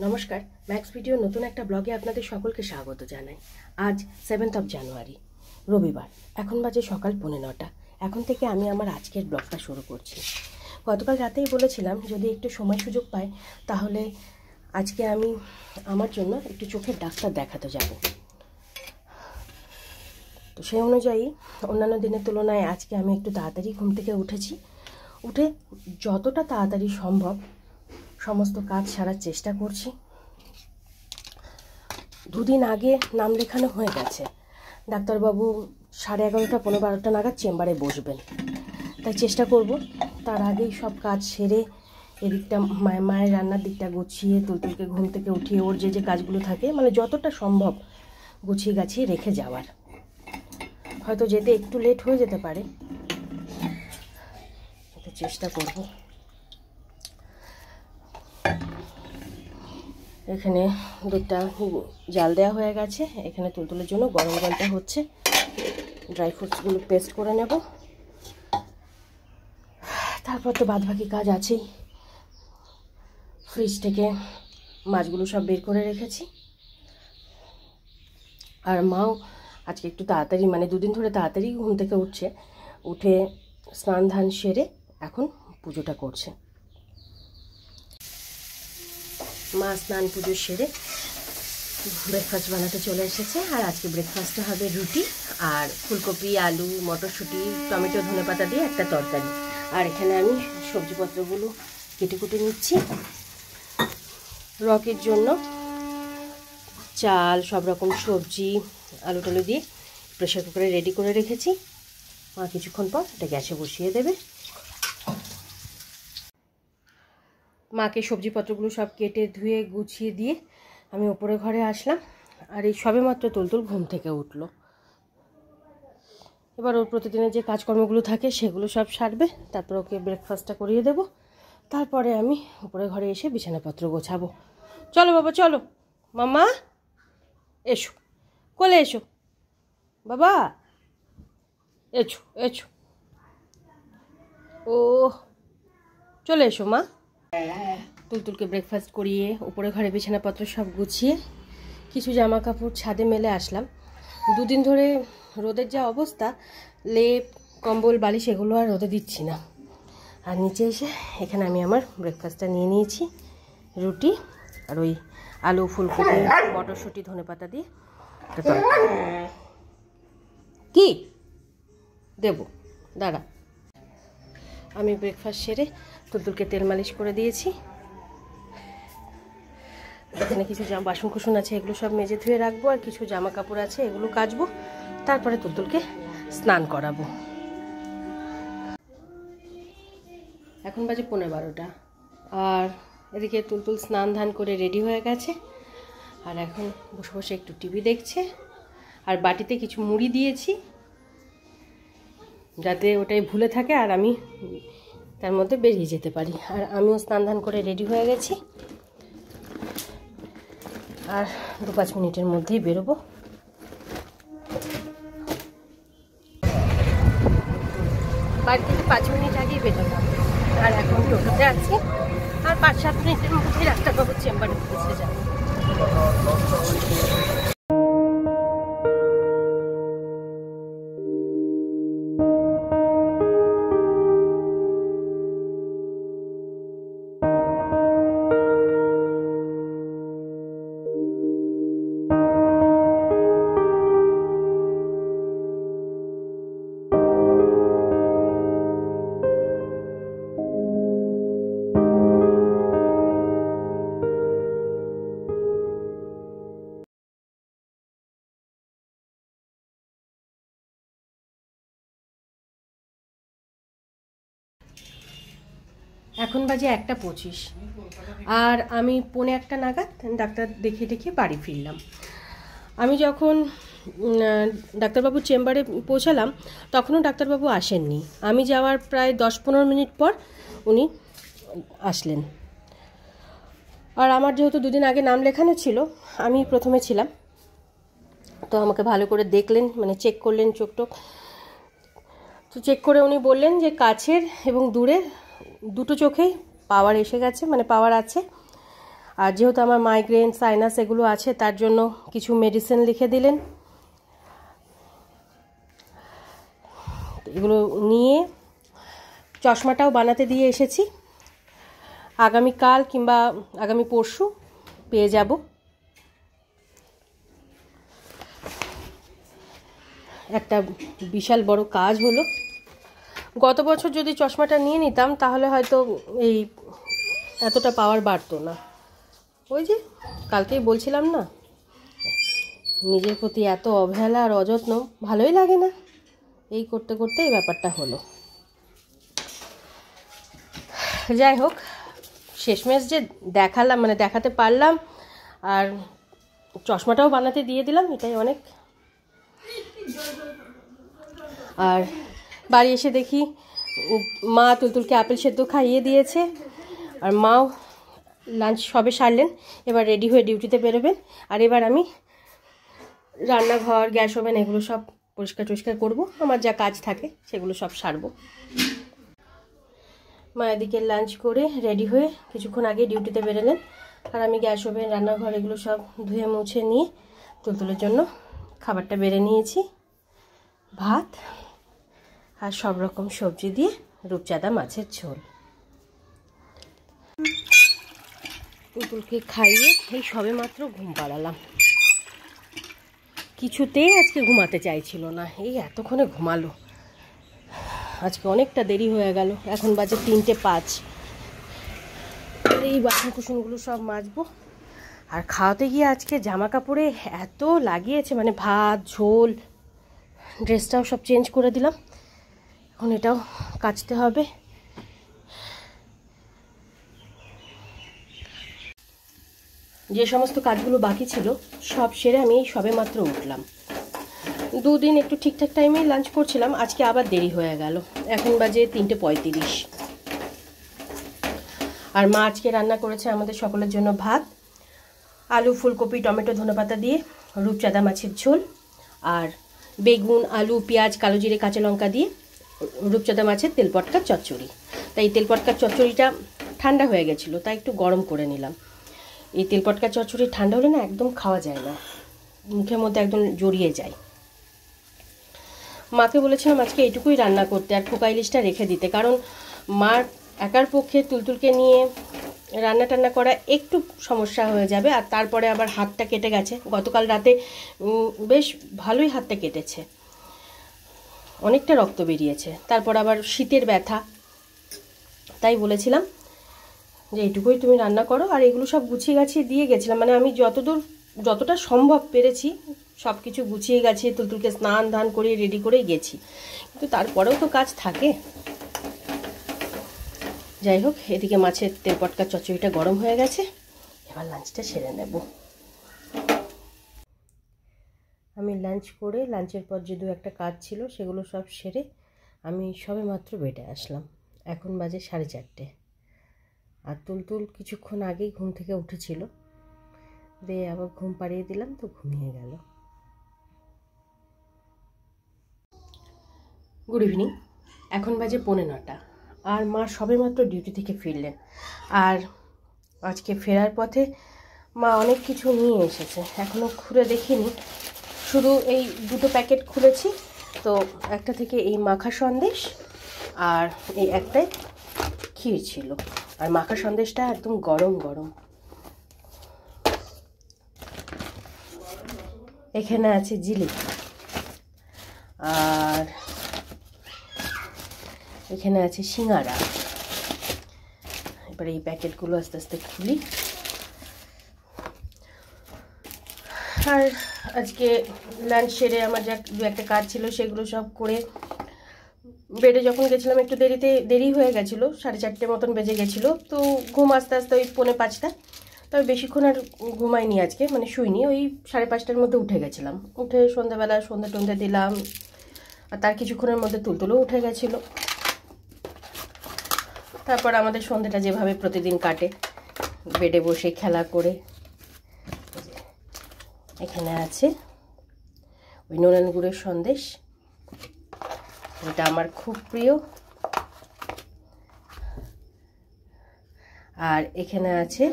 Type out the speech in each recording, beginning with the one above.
নমস্কার, max video নতুন একটা ব্লগে আপনাদের সকলকে স্বাগত জানাই। আজ 7 জানুয়ারি রবিবার। এখন বাজে সকাল 9:15। এখন থেকে আমি আমার আজকের ব্লগটা শুরু করছি। গতকাল রাতেই বলেছিলাম যদি একটু সময় সুযোগ পাই তাহলে আজকে আমি আমার জন্য একটু চোখের ডাক্তার দেখাতে যাব। তো সেই অনুযায়ী অন্যান্য দিনের তুলনায় আজকে আমি একটু তাড়াতাড়ি ঘুম থেকে উঠে যতটা তাড়াতাড়ি সম্ভব সমস্ত কাজ সারার চেষ্টা করছি। দুদিন আগে নাম লেখানো হয়ে গেছে। ডাক্তারবাবু 11:30 পৌনে 12টা নাগাদ চেম্বারে বসবেন, তাই চেষ্টা করব তার আগেই সব কাজ সেরে এদিকটা মায়ের রান্নার দিকটা গুছিয়ে তুলতুলকে ঘুম থেকে উঠিয়ে ওর যে কাজগুলো থাকে মানে যতটা সম্ভব গুছিয়ে গাছিয়ে রেখে যাওয়ার। হয়তো যেতে একটু লেট হয়ে যেতে পারে, চেষ্টা করব। এখানে দুধটা জাল দেওয়া হয়ে গেছে। এখানে তুলতুলের জন্য গরম জলটা হচ্ছে। ড্রাই ফ্রুটসগুলো পেস্ট করে নেব, তারপর তো বাদবাকি কাজ আছেই। ফ্রিজ থেকে মাছগুলো সব বের করে রেখেছি। আর মাও আজকে একটু তাড়াতাড়ি মানে দুদিন ধরে তাড়াতাড়ি ঘুম থেকে উঠে স্নান ধান সেরে এখন পুজোটা করছে। মা স্নান পুজো সেরে ব্রেকফাস্ট বানাতে চলে এসেছে। আর আজকে ব্রেকফাস্টে হবে রুটি আর ফুলকপি, আলু, মটরশুঁটি, টমেটো, ধনেপাতা দিয়ে একটা তরকারি। আর এখানে আমি সবজিপত্রগুলো কেটে নিচ্ছি। রকের জন্য চাল, সব রকম সবজি, আলু টালু দিয়ে প্রেশার কুকারে রেডি করে রেখেছি। মা কিছুক্ষণ পর এটা গ্যাসে বসিয়ে দেবে। মাকে সবজিপত্রগুলো সব কেটে ধুয়ে গুছিয়ে দিয়ে আমি ওপরে ঘরে আসলাম। আর এই সবেমাত্র তুলতুল ঘুম থেকে উঠল। এবার ওর প্রতিদিনের যে কাজকর্মগুলো থাকে সেগুলো সব সারবে, তারপর ওকে ব্রেকফাস্টটা করিয়ে দেব। তারপরে আমি উপরে ঘরে এসে বিছানাপত্র গোছাবো। চলো বাবা, চলো মামা, এসো কোলে এসো বাবা, এসো ও চলে এসো মা। তুলতুলকে ব্রেকফাস্ট করিয়ে উপরে ঘরে বিছানাপত্র সব গুছিয়ে কিছু জামা কাপড় ছাদে মেলে আসলাম। দুদিন ধরে রোদের যা অবস্থা, লেপ, কম্বল, বালিশ এগুলো আর রোদে দিচ্ছি না। আর নিচে এসে এখানে আমি আমার ব্রেকফাস্টটা নিয়ে নিয়েছি। রুটি আর ওই আলু, ফুলকপি, মটরশুঁটি, ধনেপাতা দিয়ে কি দেবো দাঁড়া। আমি ব্রেকফাস্ট সেরে তুলতুলকে তেল মালিশ করে দিয়েছি। এখানে কিছু বাসন কুসন আছে, এগুলো সব মেজে ধুয়ে রাখবো। আর কিছু জামা কাপড় আছে, এগুলো কাচবো। তারপরে তুলতুলকে স্নান করাবো। এখন বাজে 12:15। আর এদিকে তুলতুল স্নান ধান করে রেডি হয়ে গেছে। আর এখন বসে বসে একটু টিভি দেখছে। আর বাটিতে কিছু মুড়ি দিয়েছি যাতে ওটাই ভুলে থাকে আর আমি তার মধ্যে বেরিয়ে যেতে পারি। আর আমিও স্নান ধান করে রেডি হয়ে গেছি। আর 2-5 মিনিটের মধ্যেই বেরোবো। বাড়ি থেকে 5 মিনিট আগেই বেরোলাম। আর এখন টোটোতে আছি। আর 5-7 মিনিটের মধ্যেই ডাক্তারবাবুর চেম্বারে পৌঁছে যাবো। এখন বাজে 1:25। আর আমি 1:45 নাগাদ ডাক্তার দেখিয়ে বাড়ি ফিরলাম। আমি যখন ডাক্তারবাবুর চেম্বারে পৌঁছালাম তখনও ডাক্তারবাবু আসেননি। আমি যাওয়ার প্রায় 10-15 মিনিট পর উনি আসলেন। আর আমার যেহেতু দুদিন আগে নাম লেখানো ছিল, আমি প্রথমে ছিলাম, তো আমাকে ভালো করে দেখলেন, মানে চেক করলেন চোখ-টোক। তো চেক করে উনি বললেন যে কাছের এবং দূরের দুটো চোখেই পাওয়ার এসে গেছে, মানে পাওয়ার আছে। আর যেহেতু আমার মাইগ্রেন সাইনাস এগুলো আছে, তার জন্য কিছু মেডিসিন লিখে দিলেন। এগুলো নিয়ে চশমাটাও বানাতে দিয়ে এসেছি। আগামীকাল কিংবা আগামী পরশু পেয়ে যাব। একটা বিশাল বড় কাজ হলো। গত বছর যদি চশমাটা নিয়ে নিতাম তাহলে হয়তো এই এতটা পাওয়ার বাড়তো না। ওই যে কালকেই বলছিলাম না, নিজের প্রতি এত অবহেলা আর অযত্ন ভালোই লাগে না। এই করতে করতে এই ব্যাপারটা হলো। যাই হোক, শেষমেশ যে দেখালাম, মানে দেখাতে পারলাম, আর চশমাটাও বানাতে দিয়ে দিলাম, এটাই অনেক। আর বাড়ি এসে দেখি মা তুলতুলকে আপেল সেদ্ধ খাইয়ে দিয়েছে, আর মাও লাঞ্চ সবে সারলেন, এবার রেডি হয়ে ডিউটিতে বেরোবেন। আর এবার আমি রান্নাঘর, গ্যাস ওভেন এগুলো সব পরিষ্কার টরিষ্কার করবো, আমার যা কাজ থাকে সেগুলো সব সারবো। মা এদিকে লাঞ্চ করে রেডি হয়ে কিছুক্ষণ আগে ডিউটিতে বেরোলেন, আর আমি গ্যাস ওভেন, রান্নাঘর এগুলো সব ধুয়ে মুছে নিয়ে তুলতুলের জন্য খাবারটা বেড়ে নিয়েছি। ভাত আর সব রকম সবজি দিয়ে রূপচাঁদা মাছের ঝোল। তুলতুলকে খাইয়ে এই সবে মাত্র ঘুম পাড়ালাম। কিছুতেই আজকে ঘুমাতে চাইছিল না, এই এতক্ষণে ঘুমালো। আজকে অনেকটা দেরি হয়ে গেল, এখন বাজে 3:05। এই বাসন কুসনগুলো সব মাজবো। আর খাওয়াতে গিয়ে আজকে জামা কাপড়ে এত লাগিয়েছে, মানে ভাত, ঝোল, ড্রেসটাও সব চেঞ্জ করে দিলাম। এখন এটাও কাচতে হবে। যে সমস্ত কাজগুলো বাকি ছিল সব সেরে আমি সবে মাত্র উঠলাম। দুদিন একটু ঠিকঠাক টাইমেই লাঞ্চ করছিলাম, আজকে আবার দেরি হয়ে গেল। এখন বাজে 3:35। আর মা আজকে রান্না করেছে আমাদের সকলের জন্য ভাত, আলু, ফুলকপি, টমেটো, ধনেপাতা দিয়ে রূপচাঁদা মাছের ঝোল, আর বেগুন, আলু, পেঁয়াজ, কালো জিরে, কাঁচা লঙ্কা দিয়ে রূপচাঁদা মাছের তেলপটকার চচ্চড়ি। তাই এই তেলপটকার চচ্চড়িটা ঠান্ডা হয়ে গেছিলো, তাই একটু গরম করে নিলাম। এই তেলপটকার চচ্চড়ি ঠান্ডা হলে না একদম খাওয়া যায় না, মুখের মধ্যে একদম জড়িয়ে যায়। মাকে বলেছিলাম আজকে এইটুকুই রান্না করতে, আর খোকা ইলিশটা রেখে দিতে, কারণ মার একার পক্ষে তুলতুলকে নিয়ে রান্না টান্না করা একটু সমস্যা হয়ে যাবে। আর তারপরে আবার হাতটা কেটে গেছে, গতকাল রাতে বেশ ভালোই হাতটা কেটেছে, অনেকটা রক্ত বেরিয়েছে। তারপর আবার শীতের ব্যথা, তাই বলেছিলাম যে এইটুকুই তুমি রান্না করো। আর এগুলো সব গুছিয়ে গাছিয়ে দিয়ে গেছিলাম, মানে আমি যতটা সম্ভব পেরেছি সব কিছু গুছিয়ে গাছিয়ে তুলতুলকে স্নান ধান করে রেডি করেই গেছি, কিন্তু তারপরেও তো কাজ থাকে। যাই হোক, এদিকে মাছের তেলপটকার চচ্চড়িটা গরম হয়ে গেছে, এবার লাঞ্চটা সেরে নেব। আমি লাঞ্চ করে, লাঞ্চের পর যে 2-1 কাজ ছিল সেগুলো সব সেরে আমি সবে মাত্র বেডে আসলাম। এখন বাজে 4:30। আর তুলতুল কিছুক্ষণ আগেই ঘুম থেকে উঠেছিল, দিয়ে আবার ঘুম পাড়িয়ে দিলাম, তো ঘুমিয়ে গেল। Good evening. এখন বাজে 9:45, আর মা সবেমাত্র ডিউটি থেকে ফিরলেন। আর আজকে ফেরার পথে মা অনেক কিছু নিয়ে এসেছে, এখনও খুলে দেখিনি, শুধু এই 2টো প্যাকেট খুলেছি। তো একটা থেকে এই মাখা সন্দেশ, আর এই একটাই ক্ষীর ছিল। আর মাখা সন্দেশটা একদম গরম গরম। এখানে আছে জিলিপি, আর এখানে আছে সিঙ্গারা। এবার এই প্যাকেটগুলো আস্তে আস্তে খুলি। আর আজকে লাঞ্চ সেরে আমার যা 2-1 কাজ ছিল সেগুলো সব করে বেডে যখন গেছিলাম একটু দেরি হয়ে গেছিলো, 4:30 মতন বেজে গেছিলো। তো ঘুম আস্তে আস্তে ওই 4:45। তবে বেশিক্ষণ আর ঘুমাইনি আজকে, মানে শুইনি, ওই 5:30টার মধ্যে উঠে গেছিলাম। উঠে সন্ধ্যাবেলা সন্ধ্যা টন্ধে দিলাম, আর তার কিছুক্ষণের মধ্যে তুলতুলও উঠে গেছিলো। তারপর আমাদের সন্ধ্যাটা যেভাবে প্রতিদিন কাটে, বেডে বসে খেলা করে। এখানে আছে ওই নোনান গুড়ের সন্দেশ, এটা আমার খুব প্রিয়। আর এখানে আছে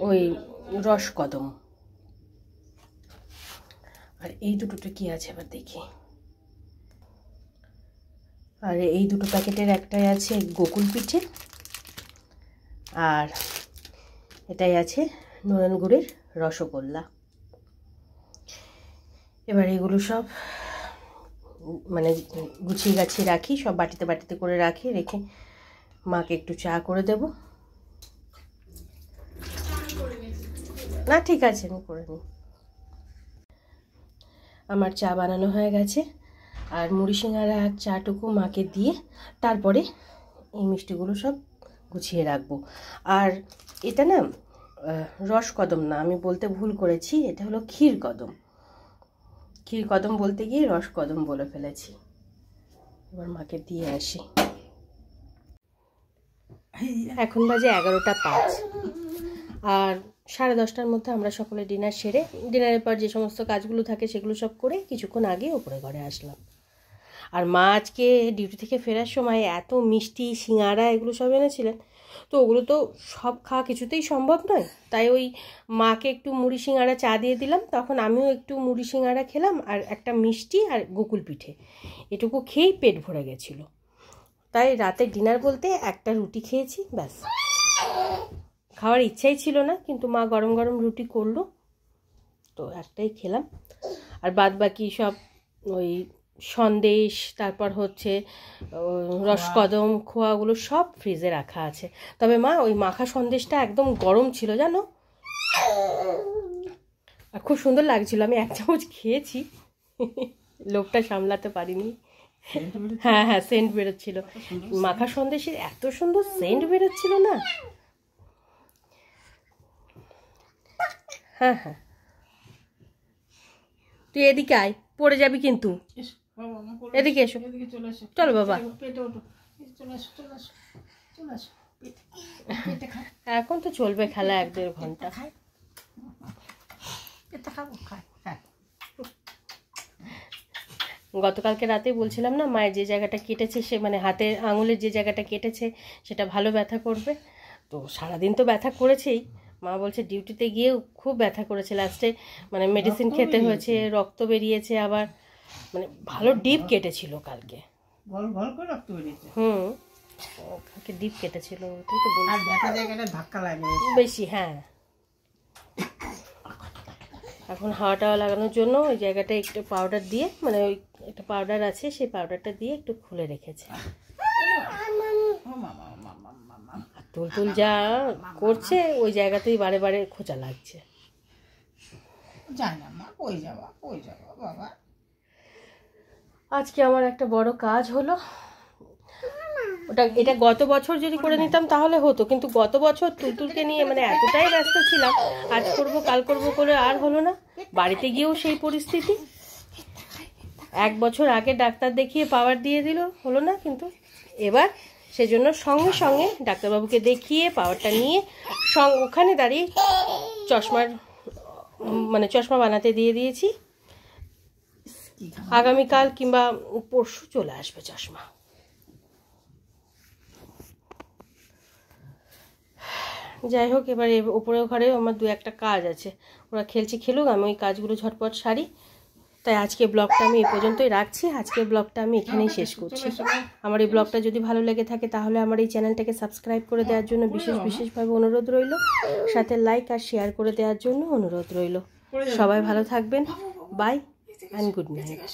ওই রসকদম। আর এই দুটোতে কি আছে এবার দেখি। আর এই দুটো প্যাকেটের একটাই আছে গোকুল পিঠে, আর এটাই আছে নলেন গুড়ের রসগোল্লা। এবার এগুলো সব মানে গুছিয়ে গাছিয়ে রাখি, সব বাটিতে বাটিতে করে রাখি, রেখে মাকে একটু চা করে দেব। না ঠিক আছে, আমি করে নিই। আমার চা বানানো হয়ে গেছে, আর মুড়ি সিঙ্গারা আর চাটুকু মাকে দিয়ে তারপরে এই মিষ্টিগুলো সব গুছিয়ে রাখবো। আর এটা না রসকদম না, আমি বলতে ভুল করেছি, এটা হলো ক্ষীরকদম। ক্ষীরকদম বলতে গিয়ে রসকদম বলে ফেলেছি। এবার মাকে দিয়ে আসি। এখন বাজে 11টা 5, আর 10:30টার মধ্যে আমরা সকলে ডিনার সেরে, ডিনারের পর যে সমস্ত কাজগুলো থাকে সেগুলো সব করে কিছুক্ষণ আগে ওপরে ঘরে আসলাম। আর মা আজকে ডিউটি থেকে ফেরার সময় এত মিষ্টি সিঙ্গারা এগুলো সব এনেছিলেন, তো ওগুলো তো সব খাওয়া কিছুতেই সম্ভব নয়। তাই ওই মাকে একটু মুড়ি সিঙ্গারা চা দিয়ে দিলাম, তখন আমিও একটু মুড়ি সিঙ্গারা খেলাম, আর একটা মিষ্টি আর গোকুল পিঠে এটুকু খেয়েই পেট ভরে গেছিলো। তাই রাতে ডিনার বলতে একটা রুটি খেয়েছি, ব্যাস। খাওয়ার ইচ্ছাই ছিল না, কিন্তু মা গরম গরম রুটি করলো, তো একটাই খেলাম। আর বাদ বাকি সব ওই সন্দেশ, তারপর হচ্ছে রসকদম, খোয়াগুলো সব ফ্রিজে রাখা আছে। তবে মা ওই মাখা সন্দেশটা একদম গরম ছিল জানো, আর খুব সুন্দর লাগছিল। আমি 1 চামচ খেয়েছি, লোভটা সামলাতে পারিনি। হ্যাঁ হ্যাঁ, সেন্ট বেরোচ্ছিল, মাখা সন্দেশের এত সুন্দর সেন্ট বেরোচ্ছিল না। হ্যাঁ হ্যাঁ, তুই এদিকে আয়, পড়ে যাবি কিন্তু। এদিকে এসো, চলো বাবা। এখন তো চলবে খেলা 1-1.5 ঘন্টা। গতকালকে রাতে বলছিলাম না, মায়ের যে জায়গাটা কেটেছে, সে মানে হাতের আঙুলের যে জায়গাটা কেটেছে সেটা ভালো ব্যথা করবে। তো সারাদিন তো ব্যথা করেছেই, মা বলছে ডিউটিতে গিয়েও খুব ব্যথা করেছে, লাস্টে মানে মেডিসিন খেতে হয়েছে, রক্ত বেরিয়েছে, আবার মানে ভালো ডিপ কেটেছিল কালকে। কালকে ডিপ কেটেছিল, ওটাই তো বলছি, ধাক্কা লাগে বেশি। হ্যাঁ, এখন হাওয়া টাওয়া লাগানোর জন্য ওই জায়গাটা একটু পাউডার দিয়ে, মানে ওই একটা পাউডার আছে, সেই পাউডারটা দিয়ে একটু খুলে রেখেছে। তুলতুল যা করছে ওই জায়গাতেই বারে বারে খোঁচা লাগছে। আজকে আমার একটা বড় কাজ হলো, এটা গত বছর যদি করে নিতাম তাহলে হতো, কিন্তু গত বছর তুলতুলকে নিয়ে মানে এতটাই ব্যস্ত ছিলাম, আজ করব কাল করব করে আর হলো না। বাড়িতে গিয়েও সেই পরিস্থিতি। 1 বছর আগে ডাক্তার দেখিয়ে পাওয়ার দিয়ে দিল, হলো না। কিন্তু এবার সেজন্য সঙ্গে সঙ্গে ডাক্তারবাবুকে দেখিয়ে পাওয়ারটা নিয়ে ওখানে দাঁড়িয়ে চশমা বানাতে দিয়ে দিয়েছি। আগামীকাল কিংবা পরশু চলে আসবে চশমা। যাই হোক, এবার উপরের ঘরেও আমার 2-1টা কাজ আছে, ওরা খেলুক, আমি ওই কাজগুলো ঝটপট সারি। তাই আজকে ব্লগটা আমি এই পর্যন্তই রাখছি। আজকের ব্লগটা আমি এখানেই শেষ করছি। আমার এই ব্লগটা যদি ভালো লেগে থাকে তাহলে আমার এই চ্যানেলটাকে সাবস্ক্রাইব করে দেওয়ার জন্য বিশেষভাবে অনুরোধ রইল, সাথে লাইক আর শেয়ার করে দেওয়ার জন্য অনুরোধ রইল। সবাই ভালো থাকবেন, বাই অ্যান্ড গুড নাইট।